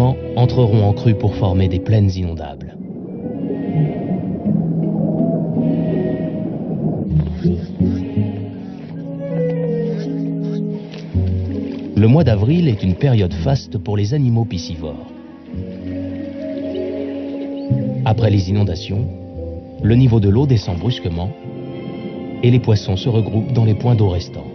brusquement, entreront en crue pour former des plaines inondables. Le mois d'avril est une période faste pour les animaux piscivores. Après les inondations, le niveau de l'eau descend brusquement et les poissons se regroupent dans les points d'eau restants.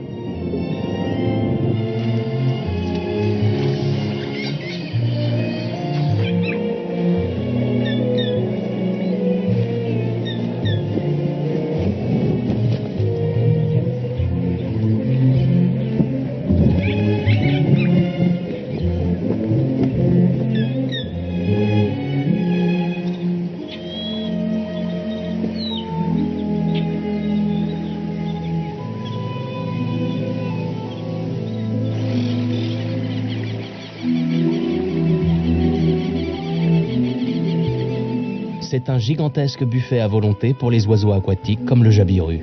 C'est un gigantesque buffet à volonté pour les oiseaux aquatiques comme le jabiru,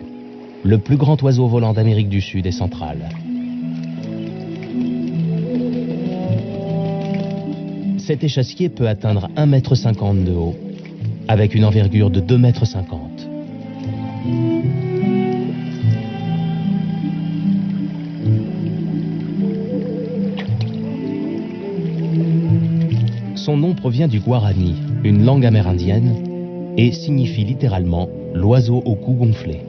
le plus grand oiseau volant d'Amérique du Sud et centrale. Cet échassier peut atteindre 1,50 m de haut, avec une envergure de 2,50 m. Son nom provient du guarani, une langue amérindienne, et signifie littéralement « l'oiseau au cou gonflé ».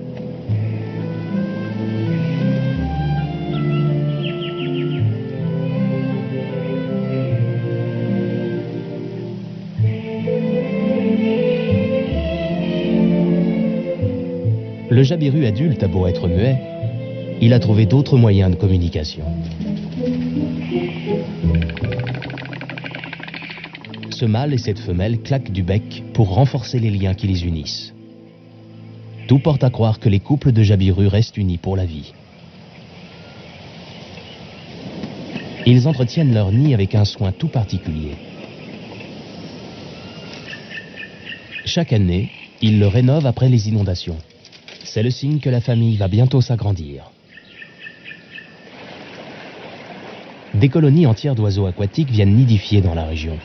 Le jabiru adulte a beau être muet, il a trouvé d'autres moyens de communication. Ce mâle et cette femelle claquent du bec pour renforcer les liens qui les unissent. Tout porte à croire que les couples de jabirus restent unis pour la vie. Ils entretiennent leur nid avec un soin tout particulier. Chaque année, ils le rénovent après les inondations. C'est le signe que la famille va bientôt s'agrandir. Des colonies entières d'oiseaux aquatiques viennent nidifier dans la région.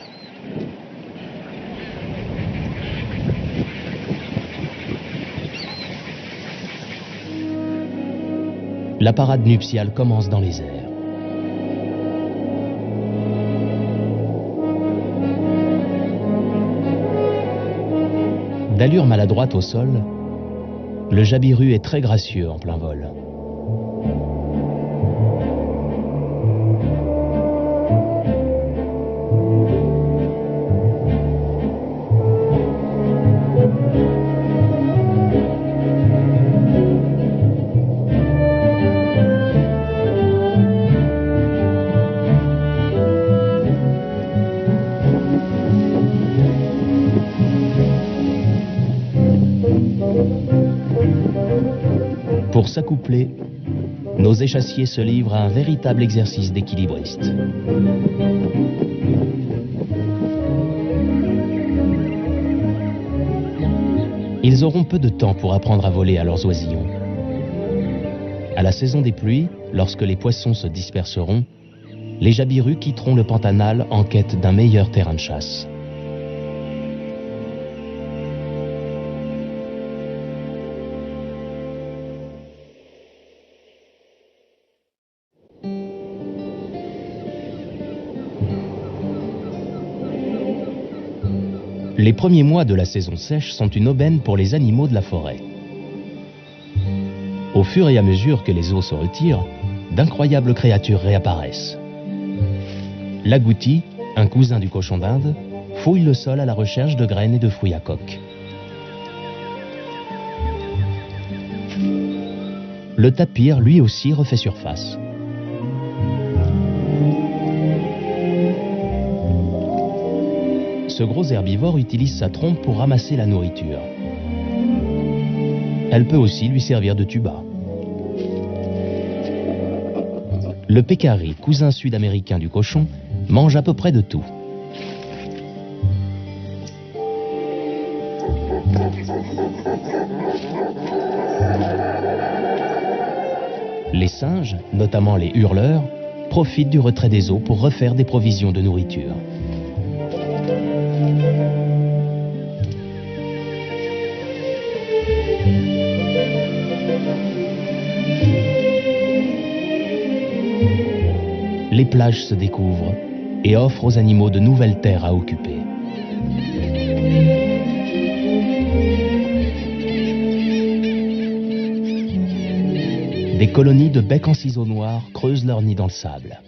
La parade nuptiale commence dans les airs. D'allure maladroite au sol, le jabiru est très gracieux en plein vol. Pour s'accoupler, nos échassiers se livrent à un véritable exercice d'équilibriste. Ils auront peu de temps pour apprendre à voler à leurs oisillons. À la saison des pluies, lorsque les poissons se disperseront, les jabirus quitteront le Pantanal en quête d'un meilleur terrain de chasse. Les premiers mois de la saison sèche sont une aubaine pour les animaux de la forêt. Au fur et à mesure que les eaux se retirent, d'incroyables créatures réapparaissent. L'agouti, un cousin du cochon d'Inde, fouille le sol à la recherche de graines et de fruits à coque. Le tapir, lui aussi, refait surface. Ce gros herbivore utilise sa trompe pour ramasser la nourriture. Elle peut aussi lui servir de tuba. Le pécari, cousin sud-américain du cochon, mange à peu près de tout. Les singes, notamment les hurleurs, profitent du retrait des eaux pour refaire des provisions de nourriture. plage se découvre et offre aux animaux de nouvelles terres à occuper. Des colonies de becs en ciseaux noirs creusent leur nid dans le sable.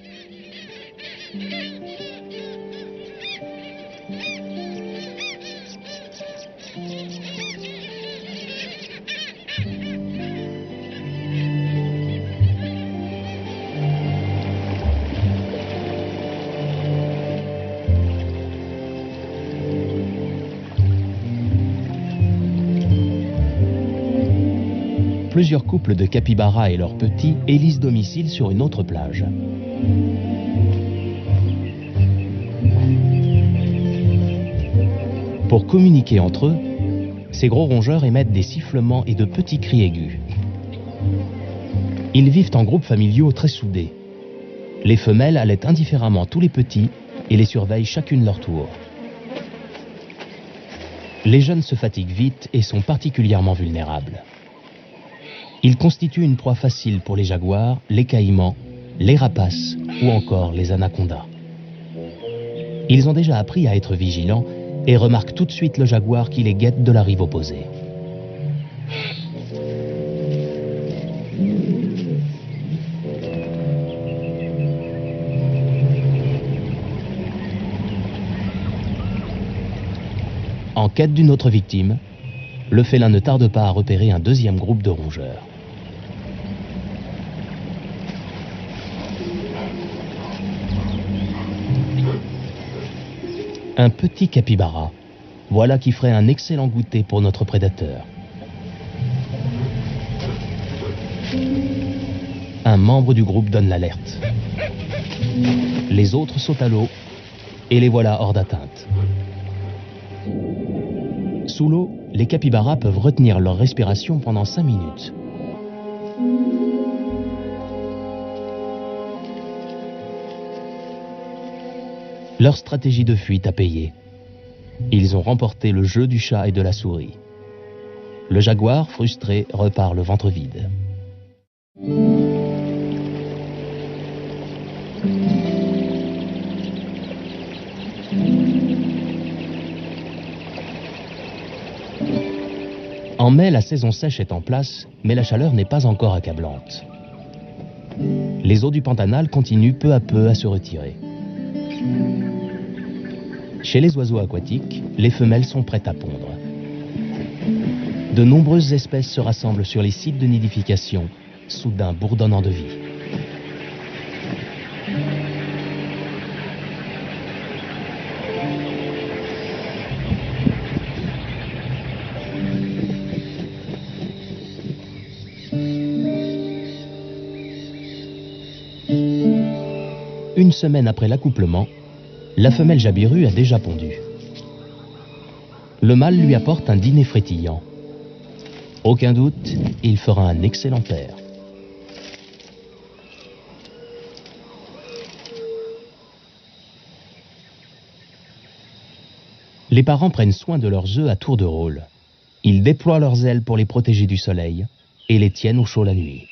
Plusieurs couples de capybaras et leurs petits élisent domicile sur une autre plage. Pour communiquer entre eux, ces gros rongeurs émettent des sifflements et de petits cris aigus. Ils vivent en groupes familiaux très soudés. Les femelles allaitent indifféremment tous les petits et les surveillent chacune leur tour. Les jeunes se fatiguent vite et sont particulièrement vulnérables. Ils constituent une proie facile pour les jaguars, les caïmans, les rapaces ou encore les anacondas. Ils ont déjà appris à être vigilants et remarquent tout de suite le jaguar qui les guette de la rive opposée. En quête d'une autre victime, le félin ne tarde pas à repérer un deuxième groupe de rongeurs. Un petit capybara, voilà qui ferait un excellent goûter pour notre prédateur. Un membre du groupe donne l'alerte. Les autres sautent à l'eau et les voilà hors d'atteinte. Sous l'eau, les capybaras peuvent retenir leur respiration pendant 5 minutes. Leur stratégie de fuite a payé. Ils ont remporté le jeu du chat et de la souris. Le jaguar, frustré, repart le ventre vide. En mai, la saison sèche est en place, mais la chaleur n'est pas encore accablante. Les eaux du Pantanal continuent peu à peu à se retirer. Chez les oiseaux aquatiques, les femelles sont prêtes à pondre. De nombreuses espèces se rassemblent sur les sites de nidification, soudain bourdonnant de vie. Une semaine après l'accouplement, la femelle jabiru a déjà pondu. Le mâle lui apporte un dîner frétillant. Aucun doute, il fera un excellent père. Les parents prennent soin de leurs œufs à tour de rôle. Ils déploient leurs ailes pour les protéger du soleil et les tiennent au chaud la nuit.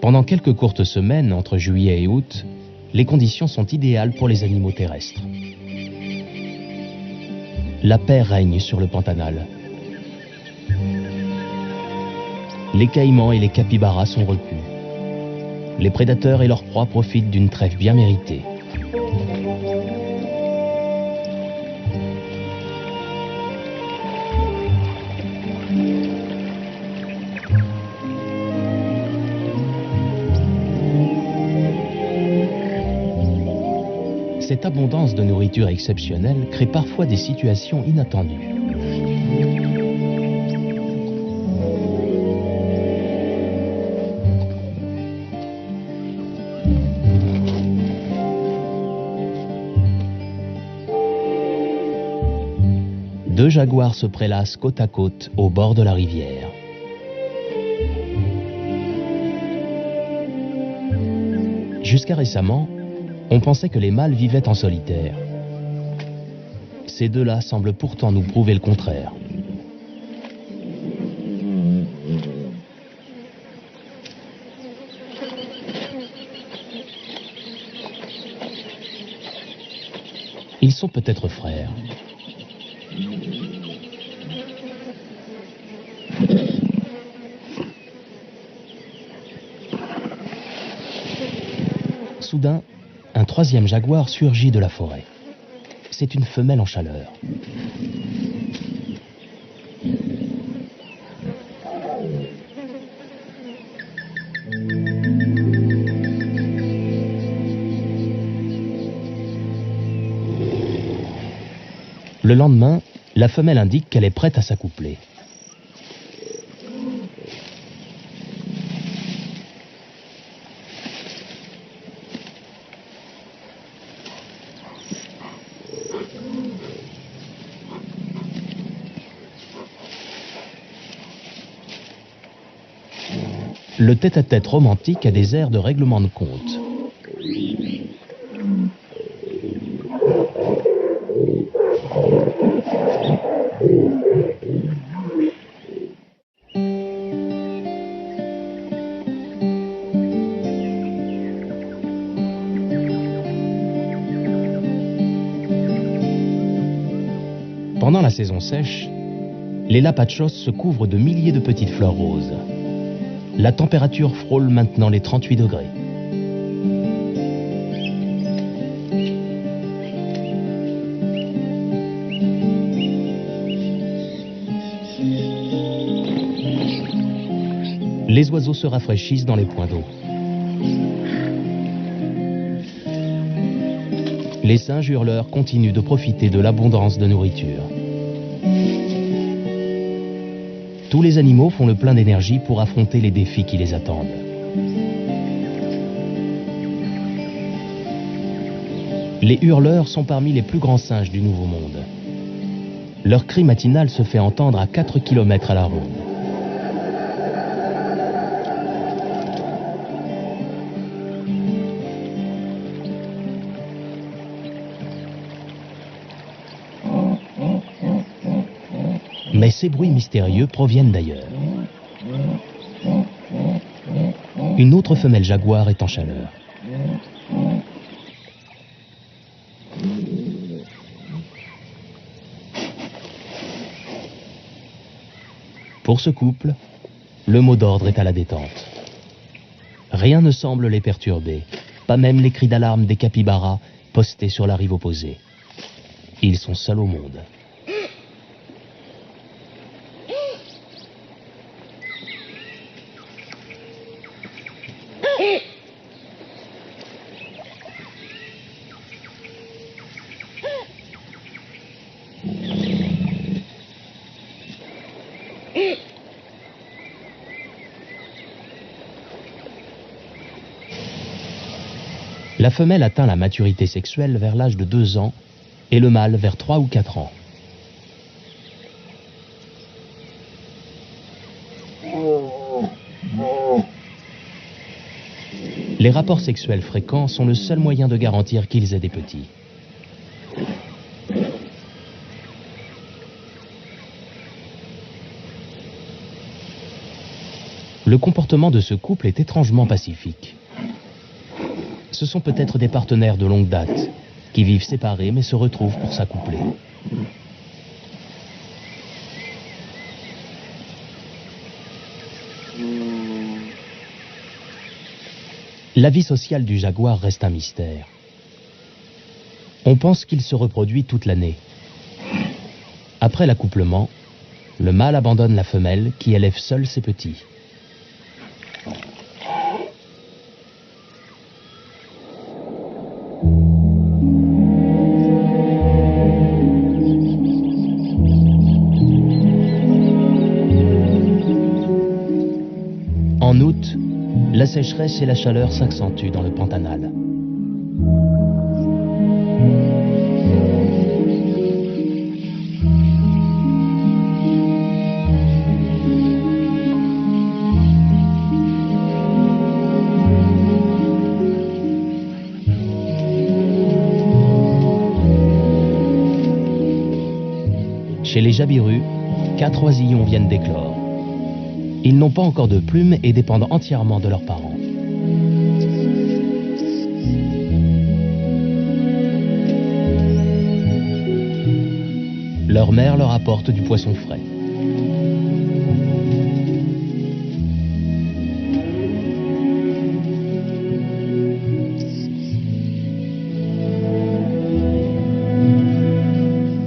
Pendant quelques courtes semaines, entre juillet et août, les conditions sont idéales pour les animaux terrestres. La paix règne sur le Pantanal. Les caïmans et les capybaras sont repus. Les prédateurs et leurs proies profitent d'une trêve bien méritée. Cette abondance de nourriture exceptionnelle crée parfois des situations inattendues. Deux jaguars se prélassent côte à côte au bord de la rivière. Jusqu'à récemment, on pensait que les mâles vivaient en solitaire. Ces deux-là semblent pourtant nous prouver le contraire. Ils sont peut-être frères. Soudain, un troisième jaguar surgit de la forêt. C'est une femelle en chaleur. Le lendemain, la femelle indique qu'elle est prête à s'accoupler. Le tête-à-tête romantique a des airs de règlement de compte. Pendant la saison sèche, les Lapachos se couvrent de milliers de petites fleurs roses. La température frôle maintenant les 38 degrés. Les oiseaux se rafraîchissent dans les points d'eau. Les singes hurleurs continuent de profiter de l'abondance de nourriture. Tous les animaux font le plein d'énergie pour affronter les défis qui les attendent. Les hurleurs sont parmi les plus grands singes du Nouveau Monde. Leur cri matinal se fait entendre à 4 km à la ronde. Mais ces bruits mystérieux proviennent d'ailleurs. Une autre femelle jaguar est en chaleur. Pour ce couple, le mot d'ordre est à la détente. Rien ne semble les perturber, pas même les cris d'alarme des capybaras postés sur la rive opposée. Ils sont seuls au monde. La femelle atteint la maturité sexuelle vers l'âge de 2 ans et le mâle vers 3 ou 4 ans. Les rapports sexuels fréquents sont le seul moyen de garantir qu'ils aient des petits. Le comportement de ce couple est étrangement pacifique. Ce sont peut-être des partenaires de longue date, qui vivent séparés mais se retrouvent pour s'accoupler. La vie sociale du jaguar reste un mystère. On pense qu'il se reproduit toute l'année. Après l'accouplement, le mâle abandonne la femelle qui élève seule ses petits. En août, la sécheresse et la chaleur s'accentuent dans le Pantanal. Chez les jabirus, 4 oisillons viennent d'éclore. Ils n'ont pas encore de plumes et dépendent entièrement de leurs parents. Leur mère leur apporte du poisson frais.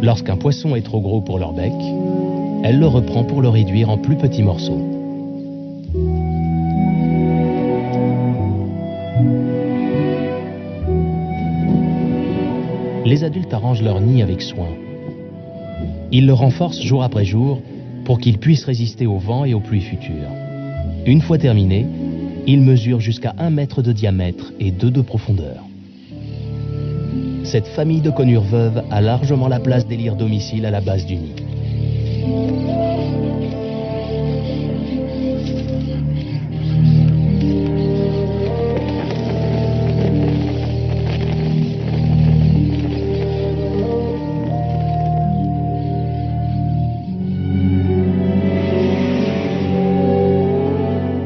Lorsqu'un poisson est trop gros pour leur bec, elle le reprend pour le réduire en plus petits morceaux. Les adultes arrangent leur nid avec soin. Ils le renforcent jour après jour pour qu'il puisse résister au vent et aux pluies futures. Une fois terminé, il mesure jusqu'à 1 mètre de diamètre et 2 de profondeur. Cette famille de conures veuves a largement la place d'élire domicile à la base du nid.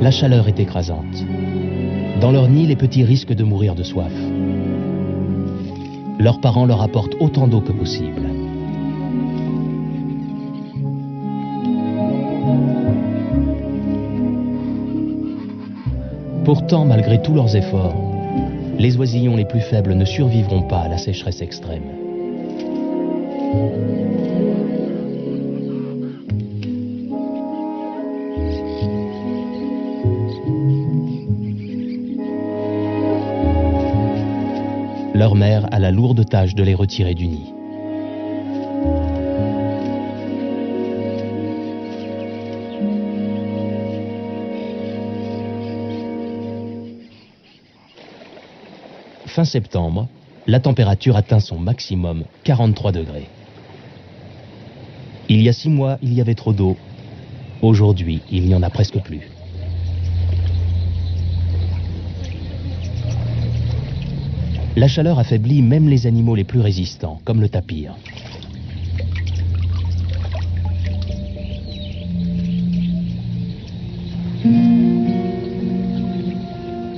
La chaleur est écrasante. Dans leur nid, les petits risquent de mourir de soif. Leurs parents leur apportent autant d'eau que possible. Pourtant, malgré tous leurs efforts, les oisillons les plus faibles ne survivront pas à la sécheresse extrême. Leur mère a la lourde tâche de les retirer du nid. Fin septembre, la température atteint son maximum, 43 degrés. Il y a 6 mois, il y avait trop d'eau. Aujourd'hui, il n'y en a presque plus. La chaleur affaiblit même les animaux les plus résistants, comme le tapir.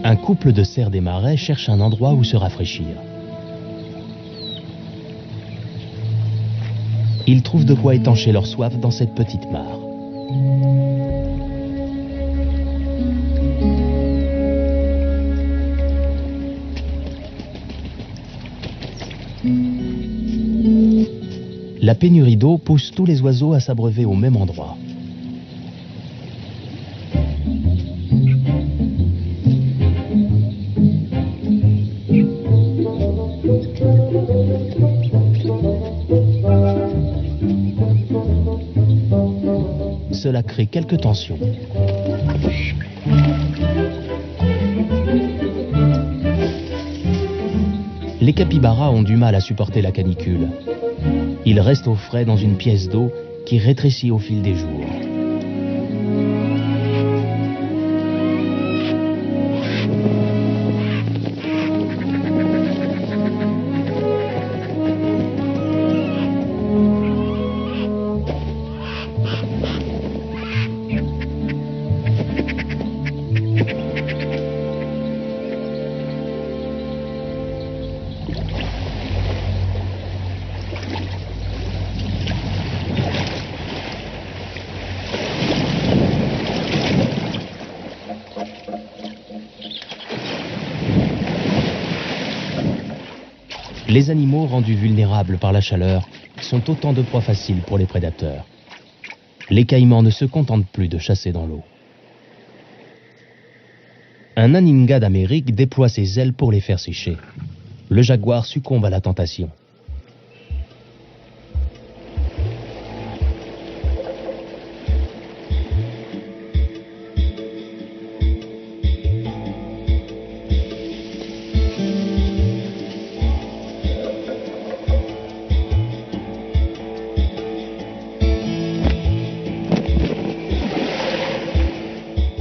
Un couple de cerfs des marais cherche un endroit où se rafraîchir. Ils trouvent de quoi étancher leur soif dans cette petite mare. La pénurie d'eau pousse tous les oiseaux à s'abreuver au même endroit. Cela crée quelques tensions. Les capybaras ont du mal à supporter la canicule. Ils restent au frais dans une pièce d'eau qui rétrécit au fil des jours. Les animaux rendus vulnérables par la chaleur sont autant de proies faciles pour les prédateurs. Les caïmans ne se contentent plus de chasser dans l'eau. Un aninga d'Amérique déploie ses ailes pour les faire sécher. Le jaguar succombe à la tentation.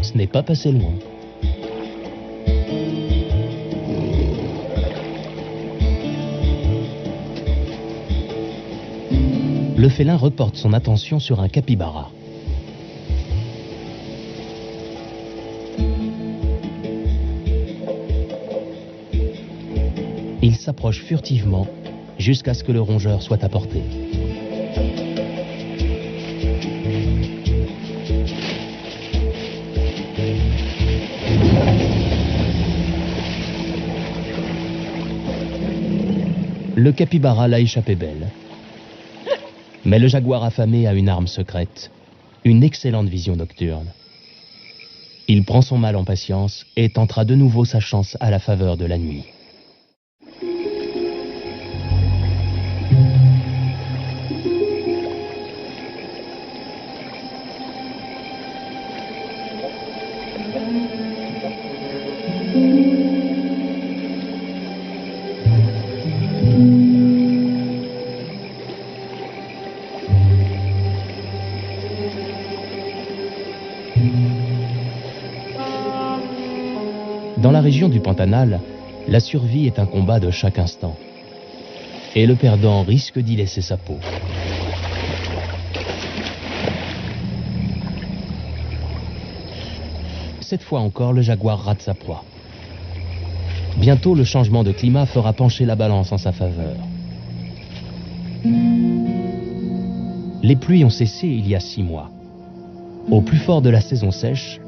Ce n'est pas passé loin. Le félin reporte son attention sur un capybara. Il s'approche furtivement jusqu'à ce que le rongeur soit à portée. le capybara l'a échappé belle. Mais le jaguar affamé a une arme secrète, une excellente vision nocturne. Il prend son mal en patience et tentera de nouveau sa chance à la faveur de la nuit. Dans la région du Pantanal, la survie est un combat de chaque instant. Et le perdant risque d'y laisser sa peau. Cette fois encore, le jaguar rate sa proie. Bientôt, le changement de climat fera pencher la balance en sa faveur. Les pluies ont cessé il y a 6 mois. Au plus fort de la saison sèche,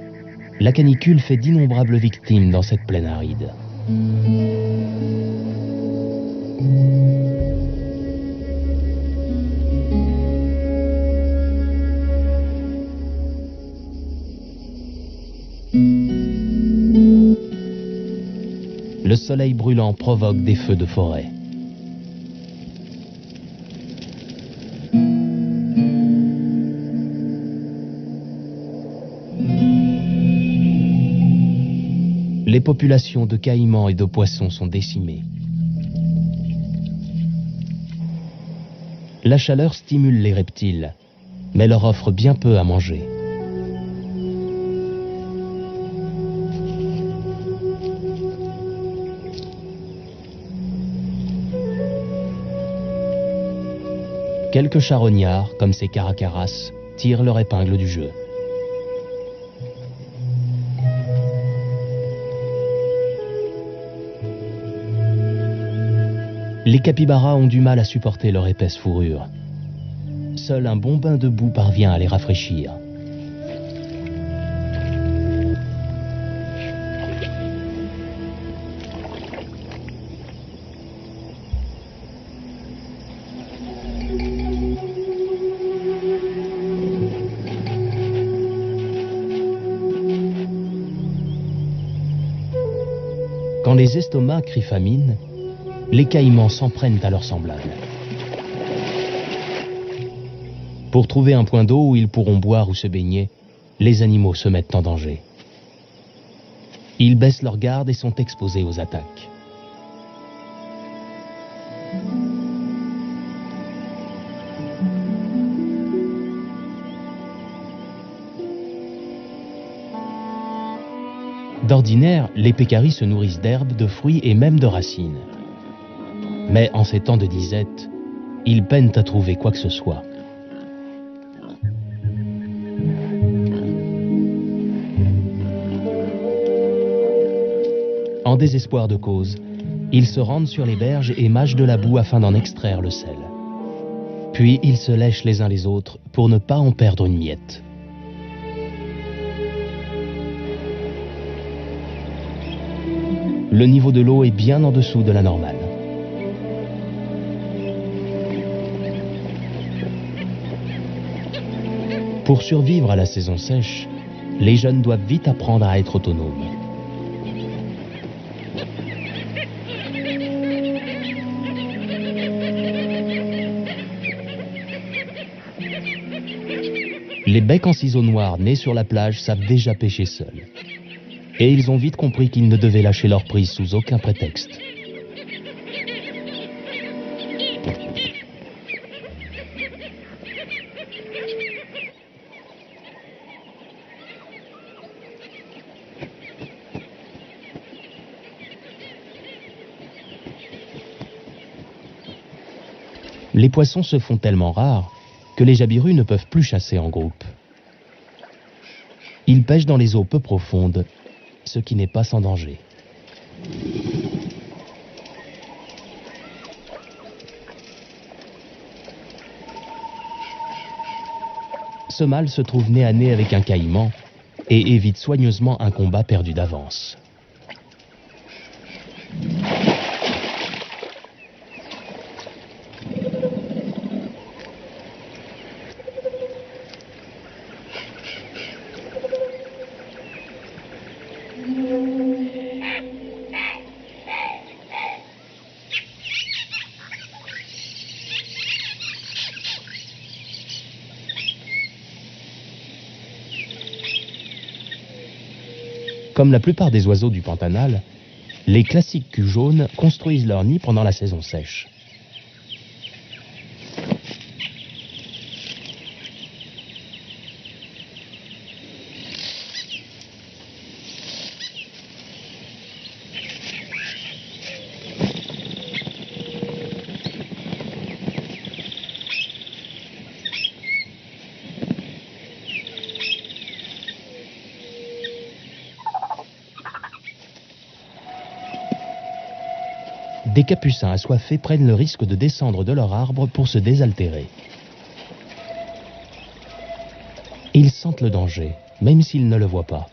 la canicule fait d'innombrables victimes dans cette plaine aride. Le soleil brûlant provoque des feux de forêt. Les populations de caïmans et de poissons sont décimées. La chaleur stimule les reptiles, mais leur offre bien peu à manger. Quelques charognards, comme ces caracaras, tirent leur épingle du jeu. Les capybaras ont du mal à supporter leur épaisse fourrure. Seul un bon bain de boue parvient à les rafraîchir. Quand les estomacs crient famine, les caïmans s'en prennent à leurs semblables. Pour trouver un point d'eau où ils pourront boire ou se baigner, les animaux se mettent en danger. Ils baissent leur garde et sont exposés aux attaques. D'ordinaire, les pécaris se nourrissent d'herbes, de fruits et même de racines. Mais en ces temps de disette, ils peinent à trouver quoi que ce soit. En désespoir de cause, ils se rendent sur les berges et mâchent de la boue afin d'en extraire le sel. Puis ils se lèchent les uns les autres pour ne pas en perdre une miette. Le niveau de l'eau est bien en dessous de la normale. Pour survivre à la saison sèche, les jeunes doivent vite apprendre à être autonomes. Les becs en ciseaux noirs nés sur la plage savent déjà pêcher seuls. Et ils ont vite compris qu'ils ne devaient lâcher leur prise sous aucun prétexte. Les poissons se font tellement rares que les jabirus ne peuvent plus chasser en groupe. Ils pêchent dans les eaux peu profondes, ce qui n'est pas sans danger. Ce mâle se trouve nez à nez avec un caïman et évite soigneusement un combat perdu d'avance. Comme la plupart des oiseaux du Pantanal, les classiques culs jaunes construisent leur nid pendant la saison sèche. Des capucins assoiffés prennent le risque de descendre de leur arbre pour se désaltérer. Ils sentent le danger, même s'ils ne le voient pas.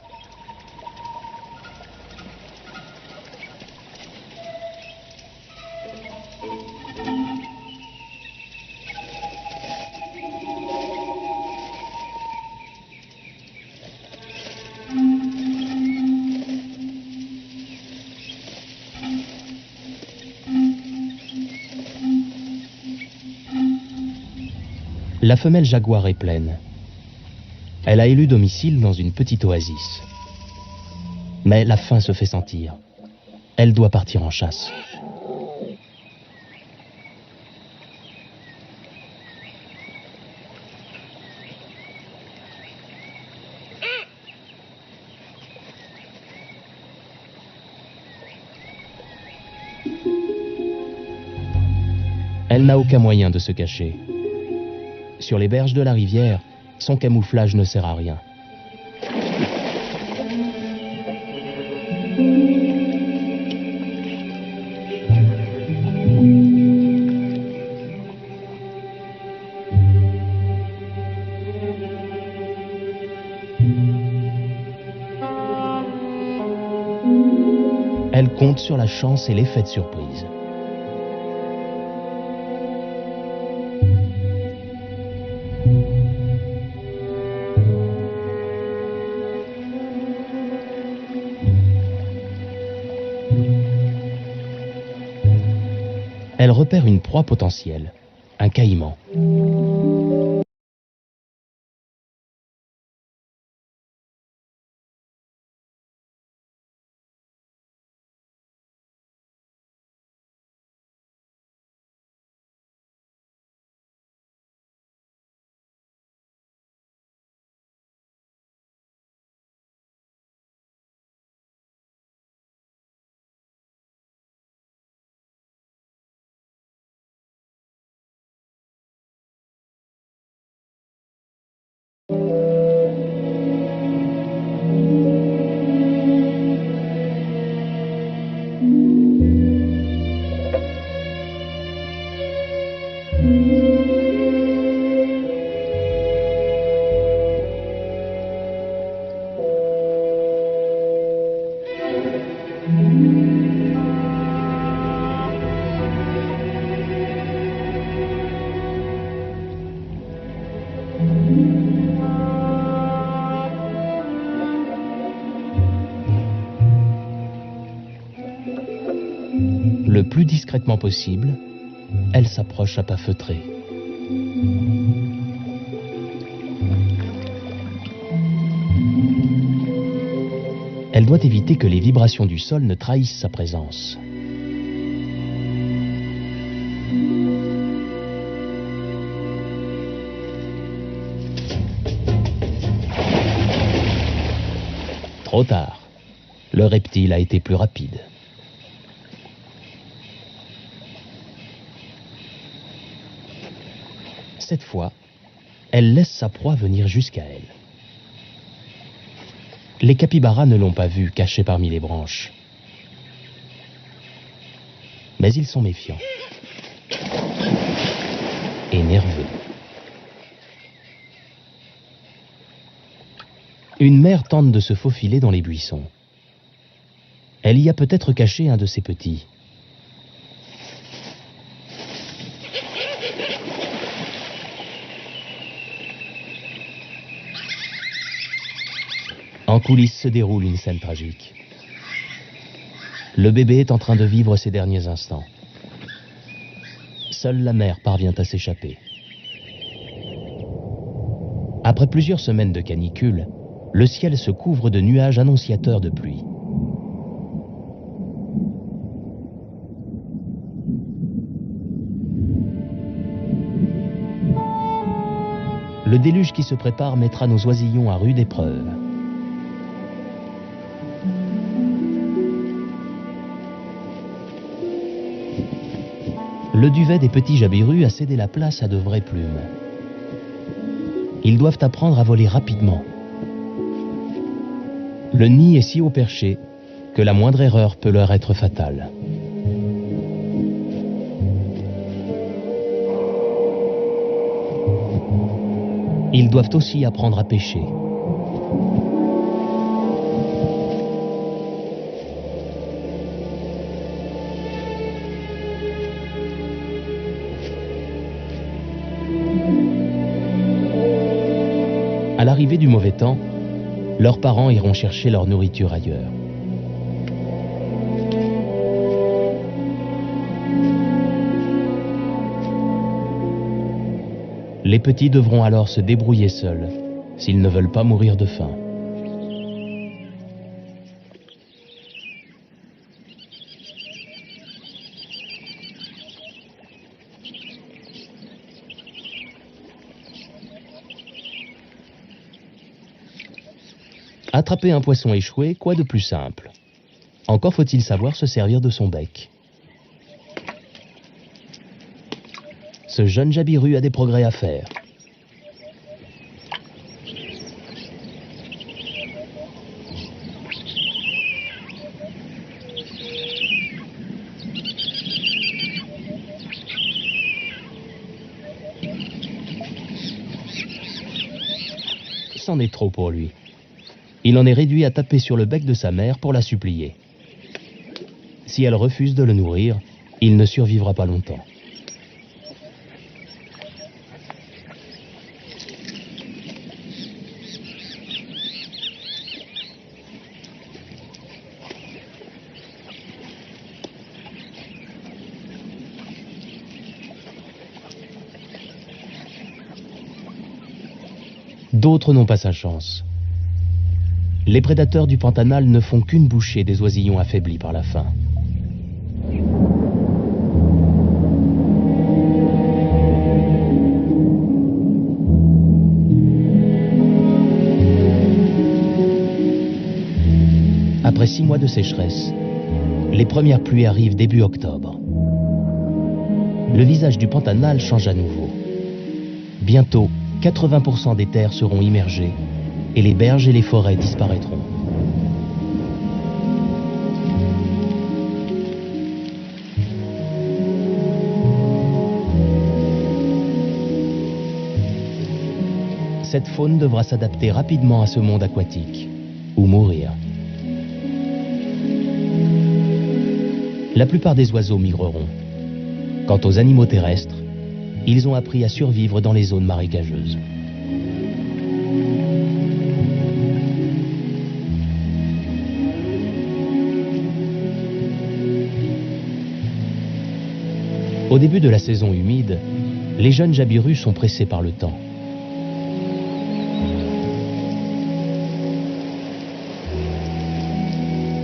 La femelle jaguar est pleine. Elle a élu domicile dans une petite oasis. Mais la faim se fait sentir. Elle doit partir en chasse. Elle n'a aucun moyen de se cacher. Sur les berges de la rivière, son camouflage ne sert à rien. Elle compte sur la chance et l'effet de surprise. Elle repère une proie potentielle, un caïman. Le plus discrètement possible, elle s'approche à pas feutrés. Elle doit éviter que les vibrations du sol ne trahissent sa présence. Trop tard. Le reptile a été plus rapide. Cette fois, elle laisse sa proie venir jusqu'à elle. Les capybaras ne l'ont pas vue cachée parmi les branches. Mais ils sont méfiants et nerveux. Une mère tente de se faufiler dans les buissons. Elle y a peut-être caché un de ses petits. En coulisses se déroule une scène tragique. Le bébé est en train de vivre ses derniers instants. Seule la mère parvient à s'échapper. Après plusieurs semaines de canicule, le ciel se couvre de nuages annonciateurs de pluie. Le déluge qui se prépare mettra nos oisillons à rude épreuve. Le duvet des petits jabirus a cédé la place à de vraies plumes. Ils doivent apprendre à voler rapidement. Le nid est si haut perché que la moindre erreur peut leur être fatale. Ils doivent aussi apprendre à pêcher. À l'arrivée du mauvais temps, leurs parents iront chercher leur nourriture ailleurs. Les petits devront alors se débrouiller seuls, s'ils ne veulent pas mourir de faim. Attraper un poisson échoué, quoi de plus simple? Encore faut-il savoir se servir de son bec. Ce jeune jabiru a des progrès à faire. C'en est trop pour lui. Il en est réduit à taper sur le bec de sa mère pour la supplier. Si elle refuse de le nourrir, il ne survivra pas longtemps. D'autres n'ont pas sa chance. Les prédateurs du Pantanal ne font qu'une bouchée des oisillons affaiblis par la faim. Après 6 mois de sécheresse, les premières pluies arrivent début octobre. Le visage du Pantanal change à nouveau. Bientôt, 80% des terres seront immergées et les berges et les forêts disparaîtront. Cette faune devra s'adapter rapidement à ce monde aquatique, ou mourir. La plupart des oiseaux migreront. Quant aux animaux terrestres, ils ont appris à survivre dans les zones marécageuses. Au début de la saison humide, les jeunes jabirus sont pressés par le temps.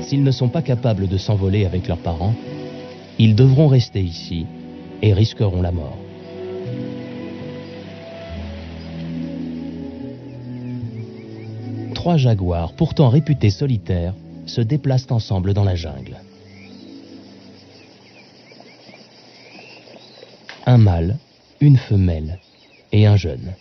S'ils ne sont pas capables de s'envoler avec leurs parents, ils devront rester ici et risqueront la mort. Trois jaguars, pourtant réputés solitaires, se déplacent ensemble dans la jungle. Un mâle, une femelle et un jeune.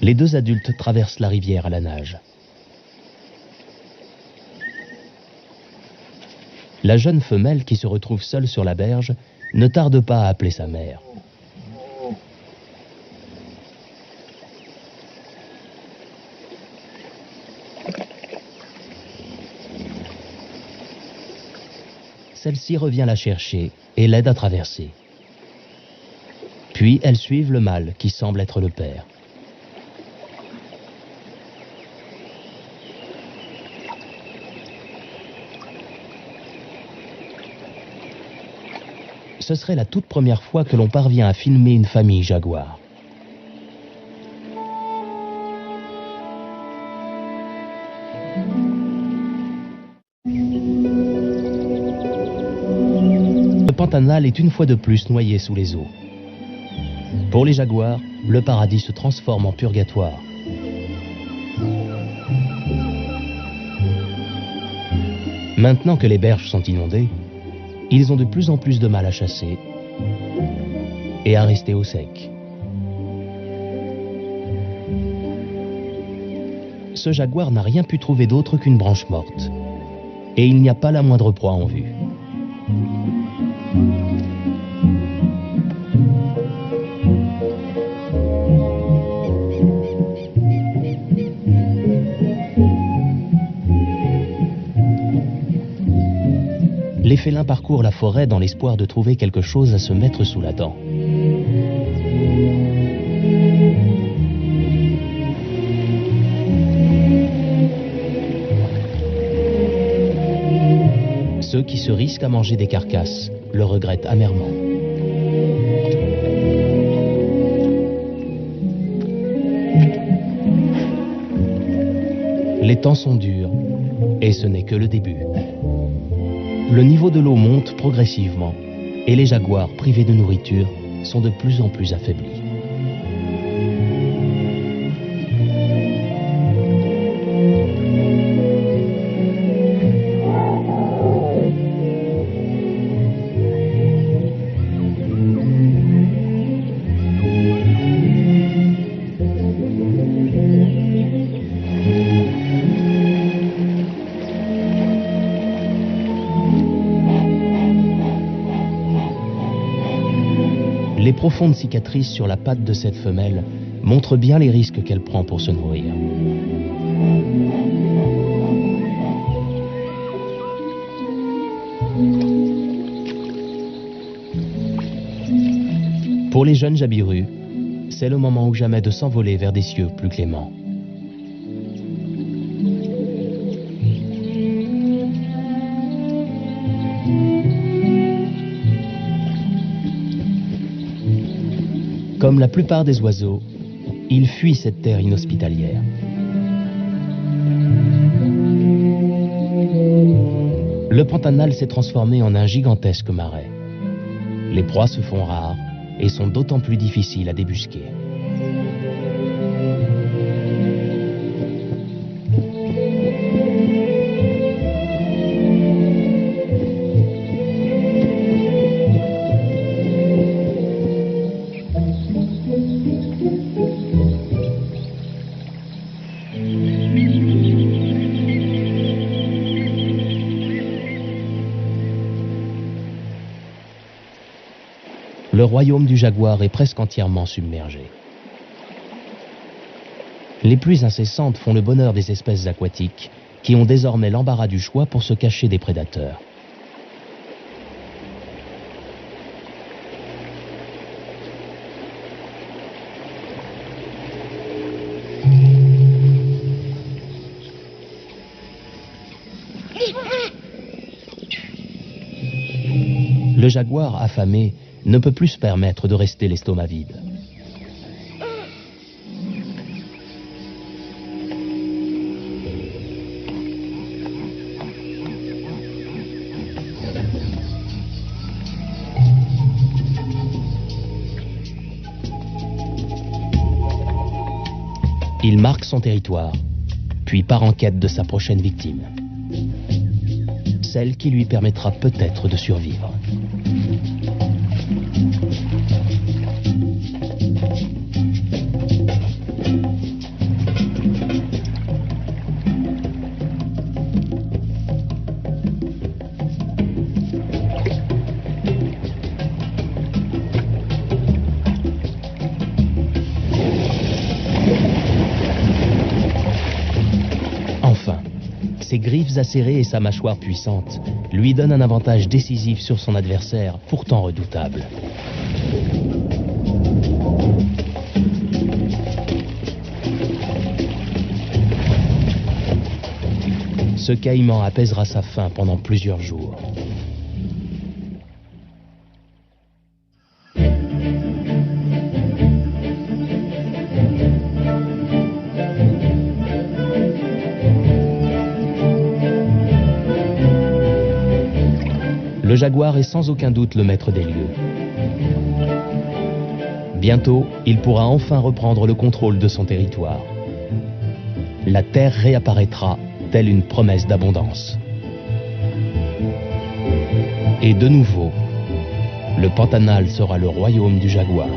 Les deux adultes traversent la rivière à la nage. La jeune femelle qui se retrouve seule sur la berge ne tarde pas à appeler sa mère. celle-ci revient la chercher et l'aide à traverser. Puis elles suivent le mâle qui semble être le père. Ce serait la toute première fois que l'on parvient à filmer une famille jaguar. Le Pantanal est une fois de plus noyé sous les eaux. Pour les jaguars, le paradis se transforme en purgatoire. Maintenant que les berges sont inondées, ils ont de plus en plus de mal à chasser et à rester au sec. Ce jaguar n'a rien pu trouver d'autre qu'une branche morte, et il n'y a pas la moindre proie en vue. Les félins parcourent la forêt dans l'espoir de trouver quelque chose à se mettre sous la dent. Ceux qui se risquent à manger des carcasses le regrettent amèrement. Les temps sont durs et ce n'est que le début. Le niveau de l'eau monte progressivement et les jaguars privés de nourriture sont de plus en plus affaiblis. Les profondes cicatrices sur la patte de cette femelle montrent bien les risques qu'elle prend pour se nourrir. Pour les jeunes jabirus, c'est le moment ou jamais de s'envoler vers des cieux plus cléments. Comme la plupart des oiseaux, ils fuient cette terre inhospitalière. Le Pantanal s'est transformé en un gigantesque marais. Les proies se font rares et sont d'autant plus difficiles à débusquer. Le royaume du jaguar est presque entièrement submergé. Les pluies incessantes font le bonheur des espèces aquatiques qui ont désormais l'embarras du choix pour se cacher des prédateurs. Le jaguar affamé ne peut plus se permettre de rester l'estomac vide. Il marque son territoire, puis part en quête de sa prochaine victime. Celle qui lui permettra peut-être de survivre. Ces griffes acérées et sa mâchoire puissante lui donnent un avantage décisif sur son adversaire, pourtant redoutable. Ce caïman apaisera sa faim pendant plusieurs jours. Le jaguar est sans aucun doute le maître des lieux. Bientôt, il pourra enfin reprendre le contrôle de son territoire. La terre réapparaîtra telle une promesse d'abondance. Et de nouveau, le Pantanal sera le royaume du jaguar.